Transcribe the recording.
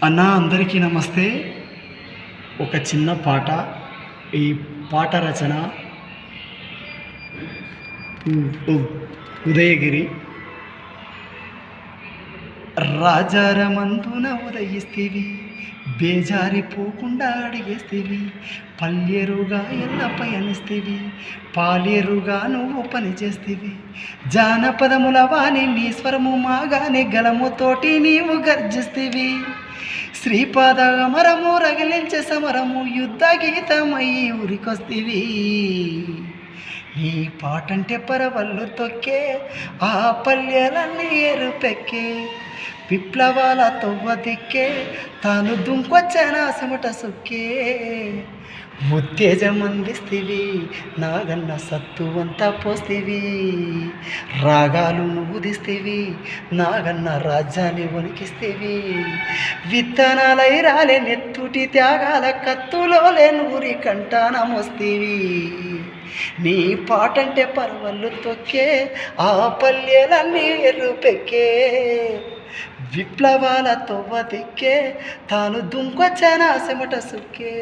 అన్న అందరికీ నమస్తే. ఒక చిన్న పాట. ఈ పాట రచన ఉదయగిరి. రాజారమందున ఉదయిస్తేవి, బేజారిపోకుండా అడిగేస్తేవి, పల్లెరుగా ఎల్ల పయనిస్తేవి, పాలేరుగా నువ్వు పని చేస్తేవి, జానపదముల వాణి నీ స్వరము మాగానే గలముతోటి నీవు గర్జిస్తేవి, శ్రీపాద అమరము రగిలించే సమరము యుద్ధ గీతమై ఉరికొస్తేవి. నీ పాటంటే పరవళ్ళు తొక్కే, ఆ పల్లెలన్నీ ఎరుపెక్కే, విప్లవాల తొవ్వ దిక్కే, తాను దుంకొచ్చిన చెమట సుక్కే, ఉత్తేజం అందిస్తేవి, నాగన్న సత్తువంతా పోస్తేవి, రాగాలు నువ్వు దిస్తేవి, నాగన్న రాజ్యాన్ని వణికిస్తేవి, విత్తనాలై రాలే నెత్తుటి త్యాగాల కత్తులోలే నూరి కంటాన మోస్తేవి. నీ పాటంటే పరవళ్ళు తొక్కే, ఆ పల్లెలన్నీ ఎరుపెక్కే, విప్లవాల తొవ్వ దిక్కే, తాను దుంకొచ్చిన చెమట సుక్కే.